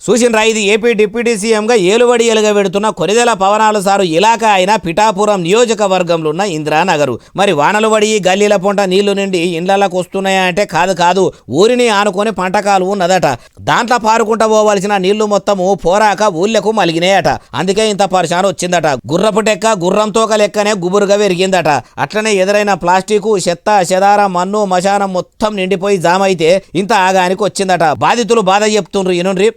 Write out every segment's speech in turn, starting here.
చూసిండ్రా ఇది AP deputy సీఎంగా ఏలుబడి ఎలుగబెడుతున్న కొనిదెల పవనాలు సారు ఇలాకా అయిన పిఠాపురం నియోజకవర్గంలో ఉన్న ఇందిరానగరు. మరి వానలు పడి గల్లీల పొంట నీళ్లు నిండి ఇండ్లకు వస్తున్నాయా అంటే కాదు ఊరిని ఆనుకొని పంట కాలువ ఉన్నదట. దాంట్లో పారుకుంటా పోవాల్సిన నీళ్లు మొత్తము పోరాక ఊళ్ళకు మలిగినాయట. అందుకే ఇంత పరిశాన వచ్చిందట. గుర్రపు టెక్క గుర్రం తోక లెక్కనే గుబురుగా పెరిగిందట. అట్లనే ఎదురైన ప్లాస్టిక్ చెత్త చెదార మన్ను మశానం మొత్తం నిండిపోయి జామ అయితే ఇంత ఆగానికి వచ్చిందట. బాధితులు బాధ చెప్తుండ్రు ఇనుండ్రి.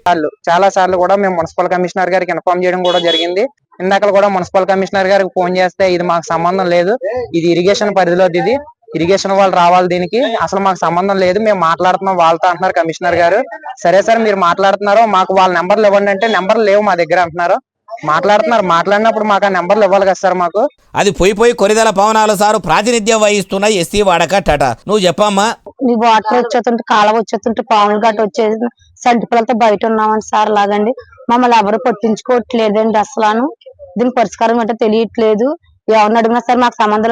చాలా సార్లు కూడా మేము మున్సిపల్ కమిషనర్ గారికి ఇన్ఫార్మ్ చేయడం కూడా జరిగింది. ఇందాక కూడా మున్సిపల్ కమిషనర్ గారికి ఫోన్ చేస్తే ఇది మాకు సంబంధం లేదు, ఇది ఇరిగేషన్ పరిధిలో, ఇది ఇరిగేషన్ వాళ్ళు రావాలి, దీనికి అసలు మాకు సంబంధం లేదు, మేము మాట్లాడుతున్నాం వాళ్ళతో అంటున్నారు కమిషనర్ గారు. సరే సార్ మీరు మాట్లాడుతున్నారో మాకు వాళ్ళ నెంబర్లు ఇవ్వండి అంటే నెంబర్లు లేవు మా దగ్గర అంటున్నారు. మాట్లాడినప్పుడు మాకు ఆ నెంబర్లు ఇవ్వాలి కదా సార్. మాకు అది పోయి కొరిదెల పవనాలు సారు ప్రాతినిధ్యం వహిస్తున్న ఎస్సీ వాడకట్టట. నువ్వు చెప్పమ్మా. నీ వాటర్ వచ్చేస్తుంటే కాలువ వచ్చేస్తుంటే పాములు గట్ట వచ్చేది సంటి పిల్లలతో బయట ఉన్నామని సార్ లాగండి. మమ్మల్ని ఎవరు పట్టించుకోవట్లేదండి. అసలు దీనికి పరిష్కారం అంటే తెలియట్లేదు. ఎవరిని అడిగినా సరే మాకు సంబంధం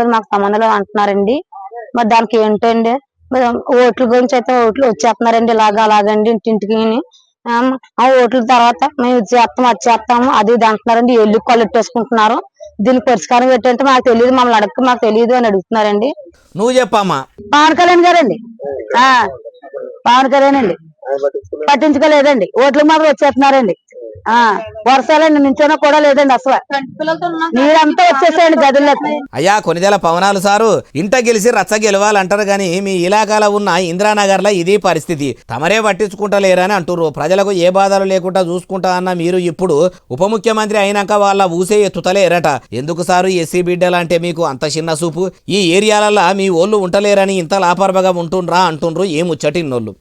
లేదు అంటున్నారండి. మరి దానికి ఏంటండి, ఓట్ల గురించి అయితే ఓట్లు వచ్చేస్తున్నారండి అలాగండి ఇంటింటికి. ఆ ఓట్ల తర్వాత మేము ఇది చేస్తాము అది చేస్తాము అది ఇది అంటున్నారండి. ఎల్లు కొల్లెట్టేసుకుంటున్నారు. దీనికి పరిష్కారం ఏంటంటే మాకు తెలియదు, మమ్మల్ని అడగక మాకు తెలియదు అని అడుగుతున్నారండి. నువ్వు చెప్పమ్మా. పవన్ కళ్యాణ్ గారండి, పవన్ కళ్యాణ్ అండి పట్టించుకోలేదండి. ఓట్లు మాత్రం వచ్చేస్తున్నారండి. వర్షాలండి నించోనా కూడా లేదండి. అసలు నీరంతా వచ్చేసాయండి గదుల్లోకి. అయ్యా కొనిదెల పవనాలు సారు ఇంట గెలిచి రచ్చ గెలవాలంటారు గాని మీ ఇలాకాలో ఉన్న ఇందిరానగర్ లో ఇది పరిస్థితి. తమరే పట్టించుకుంటలేరని అంటున్నారు. ప్రజలకు ఏ బాధలు లేకుండా చూసుకుంటా అన్న మీరు ఇప్పుడు ఉప ముఖ్యమంత్రి అయినాక వాళ్ళ ఊసే ఎత్తుతలేరట. ఎందుకు సారు ఎస్సీ బిడ్డలంటే మీకు అంత చిన్న చూపు? ఈ ఏరియాలలో మీ ఓళ్ళు ఉంటలేరని ఇంత లాపర్వగా ఉంటుండ్రా అంటుండ్రు ఏ ముచ్చటిన్నోళ్ళు.